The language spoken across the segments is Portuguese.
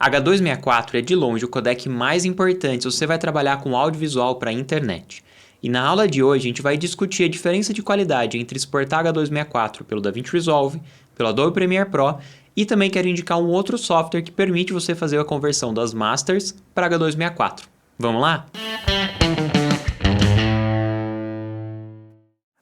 H264 é de longe o codec mais importante se você vai trabalhar com audiovisual para a internet. E na aula de hoje a gente vai discutir a diferença de qualidade entre exportar H264 pelo DaVinci Resolve, pelo Adobe Premiere Pro e também quero indicar um outro software que permite você fazer a conversão das masters para H264. Vamos lá?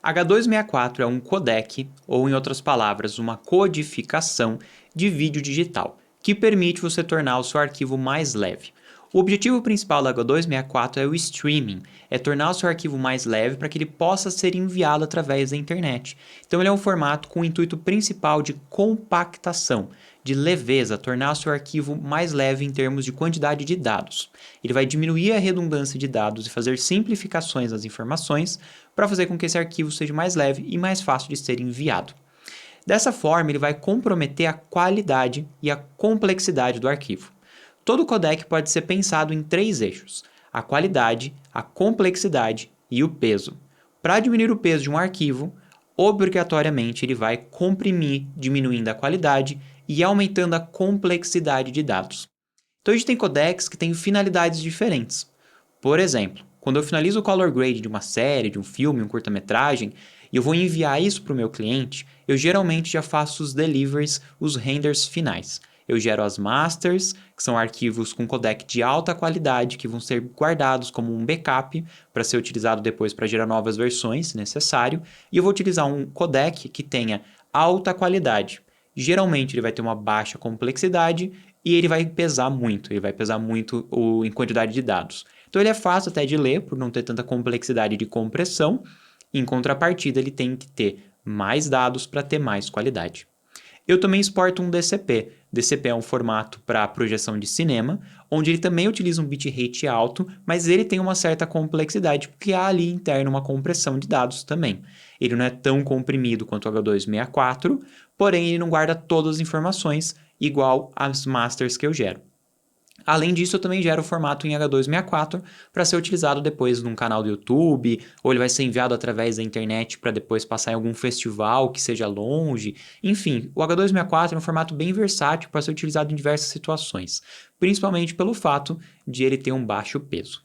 H264 é um codec, ou em outras palavras, uma codificação de vídeo digital, que permite você tornar o seu arquivo mais leve. O objetivo principal da H264 é o streaming, é tornar o seu arquivo mais leve para que ele possa ser enviado através da internet. Então ele é um formato com o intuito principal de compactação, de leveza, tornar o seu arquivo mais leve em termos de quantidade de dados. Ele vai diminuir a redundância de dados e fazer simplificações das informações para fazer com que esse arquivo seja mais leve e mais fácil de ser enviado. Dessa forma, ele vai comprometer a qualidade e a complexidade do arquivo. Todo codec pode ser pensado em 3 eixos: a qualidade, a complexidade e o peso. Para diminuir o peso de um arquivo, obrigatoriamente ele vai comprimir, diminuindo a qualidade e aumentando a complexidade de dados. Então a gente tem codecs que têm finalidades diferentes. Por exemplo, quando eu finalizo o color grade de uma série, de um filme, um curta-metragem, e eu vou enviar isso para o meu cliente, eu geralmente já faço os deliveries, os renders finais. Eu gero as masters, que são arquivos com codec de alta qualidade, que vão ser guardados como um backup para ser utilizado depois para gerar novas versões, se necessário. E eu vou utilizar um codec que tenha alta qualidade. Geralmente ele vai ter uma baixa complexidade e ele vai pesar muito, em quantidade de dados. Então ele é fácil até de ler, por não ter tanta complexidade de compressão. Em contrapartida, ele tem que ter mais dados para ter mais qualidade. Eu também exporto um DCP. DCP é um formato para projeção de cinema, onde ele também utiliza um bitrate alto, mas ele tem uma certa complexidade, porque há ali interno uma compressão de dados também. Ele não é tão comprimido quanto o H264, porém ele não guarda todas as informações igual às masters que eu gero. Além disso, eu também gero o formato em H264 para ser utilizado depois num canal do YouTube, ou ele vai ser enviado através da internet para depois passar em algum festival que seja longe. Enfim, o H264 é um formato bem versátil para ser utilizado em diversas situações, principalmente pelo fato de ele ter um baixo peso.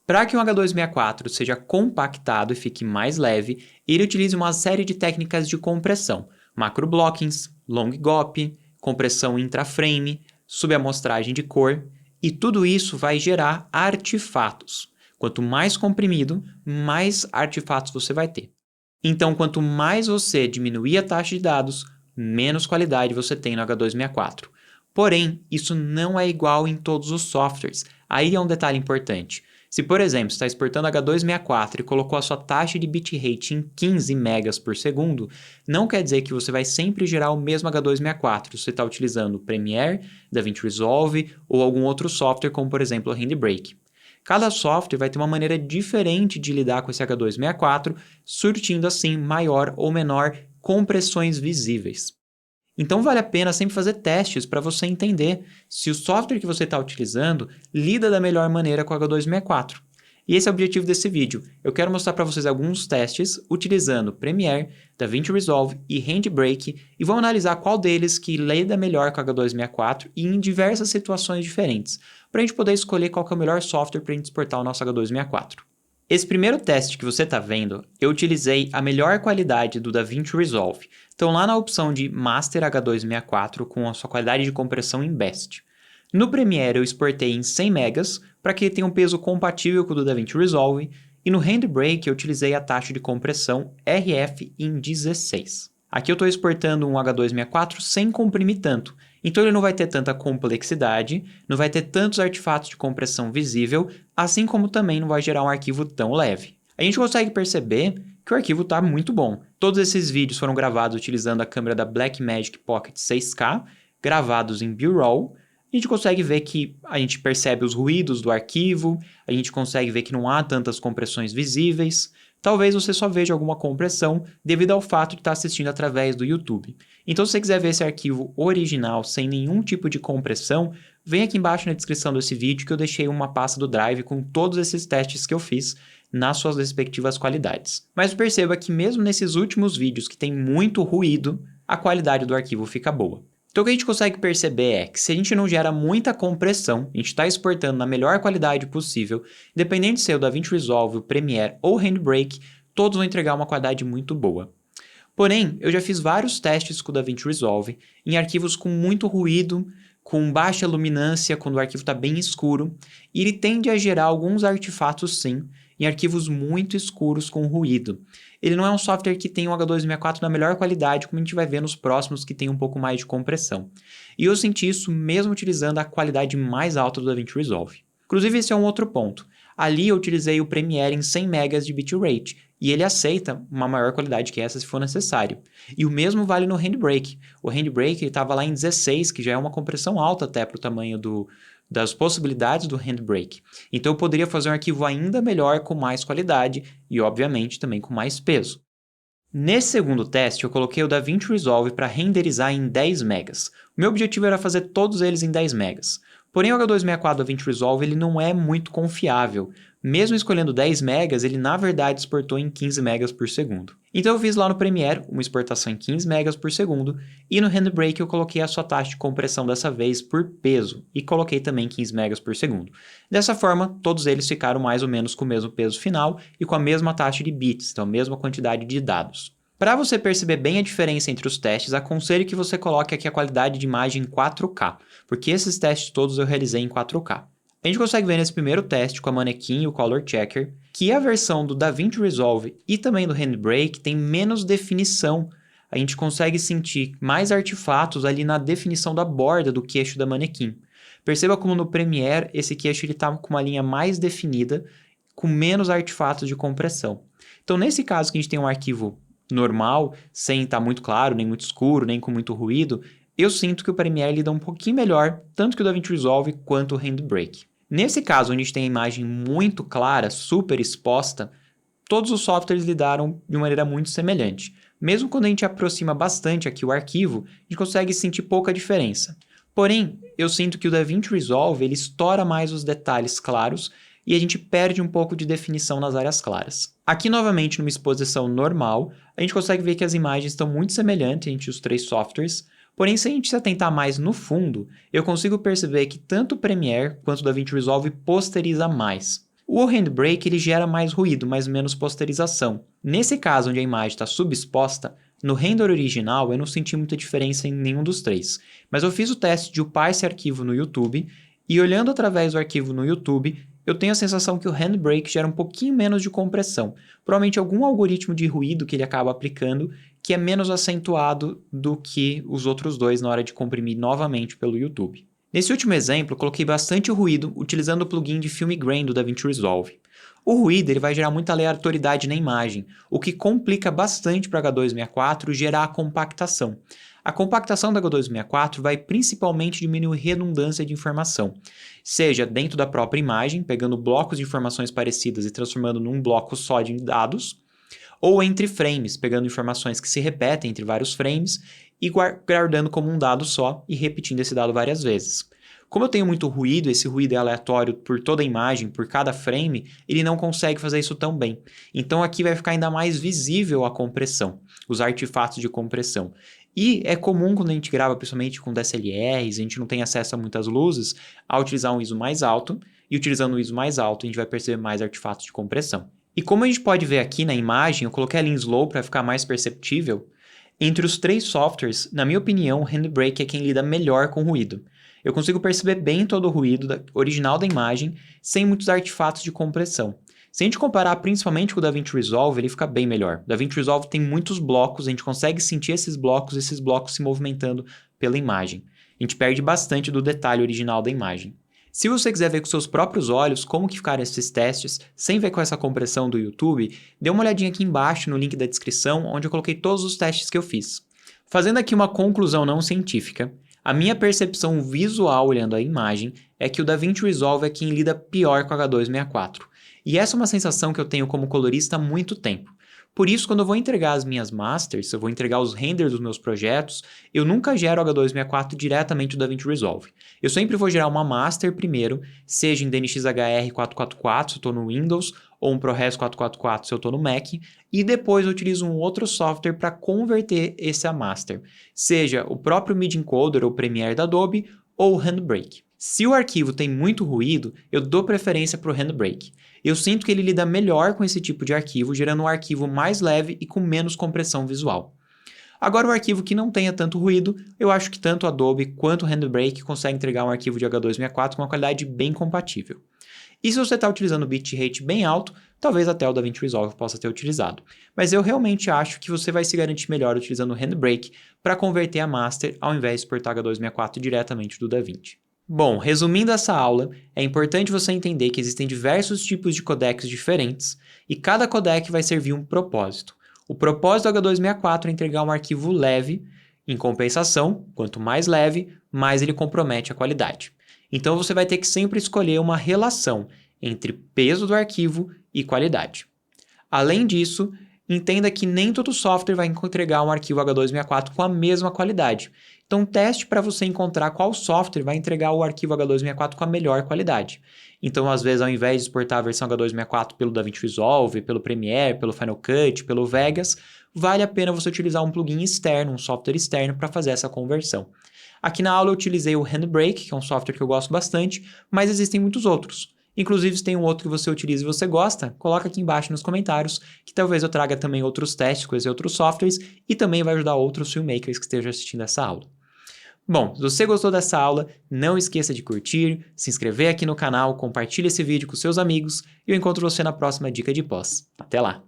Para que o H264 seja compactado e fique mais leve, ele utiliza uma série de técnicas de compressão: macro blockings, long gop, compressão intraframe, subamostragem de cor. E tudo isso vai gerar artefatos. Quanto mais comprimido, mais artefatos você vai ter. Então, quanto mais você diminuir a taxa de dados, menos qualidade você tem no H264. Porém, isso não é igual em todos os softwares. Aí é um detalhe importante. Se, por exemplo, você está exportando H264 e colocou a sua taxa de bitrate em 15 megas por segundo, não quer dizer que você vai sempre gerar o mesmo H264 se você está utilizando o Premiere, DaVinci Resolve ou algum outro software, como por exemplo o Handbrake. Cada software vai ter uma maneira diferente de lidar com esse H264, surtindo assim maior ou menor compressões visíveis. Então vale a pena sempre fazer testes para você entender se o software que você está utilizando lida da melhor maneira com o H264. E esse é o objetivo desse vídeo. Eu quero mostrar para vocês alguns testes utilizando Premiere, DaVinci Resolve e Handbrake e vou analisar qual deles que lida melhor com o H264 e em diversas situações diferentes, para a gente poder escolher qual que é o melhor software para a gente exportar o nosso H264. Esse primeiro teste que você está vendo, eu utilizei a melhor qualidade do DaVinci Resolve. Então lá na opção de Master H264 com a sua qualidade de compressão em Best. No Premiere eu exportei em 100 megas para que ele tenha um peso compatível com o do DaVinci Resolve e no Handbrake eu utilizei a taxa de compressão RF em 16. Aqui eu estou exportando um H264 sem comprimir tanto, então ele não vai ter tanta complexidade, não vai ter tantos artefatos de compressão visível, assim como também não vai gerar um arquivo tão leve. A gente consegue perceber que o arquivo está muito bom. Todos esses vídeos foram gravados utilizando a câmera da Blackmagic Pocket 6K, gravados em B-roll. A gente consegue ver que a gente percebe os ruídos do arquivo, a gente consegue ver que não há tantas compressões visíveis. Talvez você só veja alguma compressão devido ao fato de estar assistindo através do YouTube. Então, se você quiser ver esse arquivo original sem nenhum tipo de compressão, vem aqui embaixo na descrição desse vídeo que eu deixei uma pasta do Drive com todos esses testes que eu fiz nas suas respectivas qualidades. Mas perceba que mesmo nesses últimos vídeos que tem muito ruído, a qualidade do arquivo fica boa. Então o que a gente consegue perceber é que se a gente não gera muita compressão, a gente está exportando na melhor qualidade possível, independente de ser o DaVinci Resolve, o Premiere ou o Handbrake, todos vão entregar uma qualidade muito boa. Porém, eu já fiz vários testes com o DaVinci Resolve em arquivos com muito ruído, com baixa luminância, quando o arquivo está bem escuro, e ele tende a gerar alguns artefatos sim, em arquivos muito escuros com ruído. Ele não é um software que tem o H264 na melhor qualidade, como a gente vai ver nos próximos que tem um pouco mais de compressão. E eu senti isso mesmo utilizando a qualidade mais alta do DaVinci Resolve. Inclusive, esse é um outro ponto. Ali eu utilizei o Premiere em 100 MB de bitrate, e ele aceita uma maior qualidade que essa se for necessário. E o mesmo vale no Handbrake. O Handbrake estava lá em 16, que já é uma compressão alta até para o tamanho das possibilidades do Handbrake. Então eu poderia fazer um arquivo ainda melhor, com mais qualidade e, obviamente, também com mais peso. Nesse segundo teste, eu coloquei o DaVinci Resolve para renderizar em 10 MB. O meu objetivo era fazer todos eles em 10 MB. Porém, o H264 DaVinci Resolve ele não é muito confiável. Mesmo escolhendo 10 MB, ele na verdade exportou em 15 MB por segundo. Então eu fiz lá no Premiere uma exportação em 15 MB por segundo e no Handbrake eu coloquei a sua taxa de compressão dessa vez por peso e coloquei também 15 MB por segundo. Dessa forma, todos eles ficaram mais ou menos com o mesmo peso final e com a mesma taxa de bits, então a mesma quantidade de dados. Para você perceber bem a diferença entre os testes, aconselho que você coloque aqui a qualidade de imagem em 4K, porque esses testes todos eu realizei em 4K. A gente consegue ver nesse primeiro teste com a Manequim e o Color Checker que a versão do DaVinci Resolve e também do Handbrake tem menos definição. A gente consegue sentir mais artefatos ali na definição da borda do queixo da Manequim. Perceba como no Premiere esse queixo está com uma linha mais definida, com menos artefatos de compressão. Então nesse caso que a gente tem um arquivo normal, sem estar muito claro, nem muito escuro, nem com muito ruído, eu sinto que o Premiere lida um pouquinho melhor, tanto que o DaVinci Resolve quanto o Handbrake. Nesse caso, onde a gente tem a imagem muito clara, super exposta, todos os softwares lidaram de maneira muito semelhante. Mesmo quando a gente aproxima bastante aqui o arquivo, a gente consegue sentir pouca diferença. Porém, eu sinto que o DaVinci Resolve ele estoura mais os detalhes claros e a gente perde um pouco de definição nas áreas claras. Aqui, novamente, numa exposição normal, a gente consegue ver que as imagens estão muito semelhantes entre os três softwares, porém, se a gente se atentar mais no fundo, eu consigo perceber que tanto o Premiere quanto o DaVinci Resolve posteriza mais. O Handbrake ele gera mais ruído, mas menos posterização. Nesse caso, onde a imagem está subexposta, no render original eu não senti muita diferença em nenhum dos três, mas eu fiz o teste de upar esse arquivo no YouTube, e olhando através do arquivo no YouTube, eu tenho a sensação que o Handbrake gera um pouquinho menos de compressão. Provavelmente algum algoritmo de ruído que ele acaba aplicando que é menos acentuado do que os outros dois na hora de comprimir novamente pelo YouTube. Nesse último exemplo, eu coloquei bastante ruído utilizando o plugin de Film Grain do DaVinci Resolve. O ruído ele vai gerar muita aleatoriedade na imagem, o que complica bastante para o H264 gerar a compactação. A compactação da H264 vai principalmente diminuir redundância de informação, seja dentro da própria imagem, pegando blocos de informações parecidas e transformando num bloco só de dados, ou entre frames, pegando informações que se repetem entre vários frames e guardando como um dado só e repetindo esse dado várias vezes. Como eu tenho muito ruído, esse ruído é aleatório por toda a imagem, por cada frame, ele não consegue fazer isso tão bem. Então aqui vai ficar ainda mais visível a compressão, os artefatos de compressão. E é comum quando a gente grava, principalmente com DSLRs, a gente não tem acesso a muitas luzes, a utilizar um ISO mais alto, e utilizando o ISO mais alto a gente vai perceber mais artefatos de compressão. E como a gente pode ver aqui na imagem, eu coloquei ela em slow para ficar mais perceptível, entre os três softwares, na minha opinião, o Handbrake é quem lida melhor com ruído. Eu consigo perceber bem todo o ruído original da imagem, sem muitos artefatos de compressão. Se a gente comparar principalmente com o DaVinci Resolve, ele fica bem melhor. O DaVinci Resolve tem muitos blocos, a gente consegue sentir esses blocos se movimentando pela imagem. A gente perde bastante do detalhe original da imagem. Se você quiser ver com seus próprios olhos como que ficaram esses testes, sem ver com essa compressão do YouTube, dê uma olhadinha aqui embaixo no link da descrição, onde eu coloquei todos os testes que eu fiz. Fazendo aqui uma conclusão não científica, a minha percepção visual olhando a imagem é que o DaVinci Resolve é quem lida pior com o H264. E essa é uma sensação que eu tenho como colorista há muito tempo. Por isso, quando eu vou entregar as minhas masters, eu vou entregar os renders dos meus projetos, eu nunca gero H264 diretamente do DaVinci Resolve. Eu sempre vou gerar uma master primeiro, seja em DNxHR 444, se eu estou no Windows, ou um ProRes 444 se eu estou no Mac, e depois eu utilizo um outro software para converter esse a master, seja o próprio MIDI Encoder ou Premiere da Adobe ou o Handbrake. Se o arquivo tem muito ruído, eu dou preferência para o Handbrake. Eu sinto que ele lida melhor com esse tipo de arquivo, gerando um arquivo mais leve e com menos compressão visual. Agora, o arquivo que não tenha tanto ruído, eu acho que tanto o Adobe quanto o Handbrake conseguem entregar um arquivo de H264 com uma qualidade bem compatível. E se você está utilizando o bitrate bem alto, talvez até o DaVinci Resolve possa ter utilizado. Mas eu realmente acho que você vai se garantir melhor utilizando o Handbrake para converter a master ao invés de exportar H264 diretamente do DaVinci. Bom, resumindo essa aula, é importante você entender que existem diversos tipos de codecs diferentes e cada codec vai servir um propósito. O propósito do H264 é entregar um arquivo leve, em compensação, quanto mais leve, mais ele compromete a qualidade. Então você vai ter que sempre escolher uma relação entre peso do arquivo e qualidade. Além disso, entenda que nem todo software vai entregar um arquivo H264 com a mesma qualidade. Então teste para você encontrar qual software vai entregar o arquivo H264 com a melhor qualidade. Então, às vezes, ao invés de exportar a versão H264 pelo DaVinci Resolve, pelo Premiere, pelo Final Cut, pelo Vegas, vale a pena você utilizar um plugin externo, um software externo para fazer essa conversão. Aqui na aula eu utilizei o Handbrake, que é um software que eu gosto bastante, mas existem muitos outros. Inclusive, se tem um outro que você utiliza e você gosta, coloca aqui embaixo nos comentários, que talvez eu traga também outros testes com esses outros softwares e também vai ajudar outros filmmakers que estejam assistindo essa aula. Bom, se você gostou dessa aula, não esqueça de curtir, se inscrever aqui no canal, compartilhe esse vídeo com seus amigos e eu encontro você na próxima dica de pós. Até lá!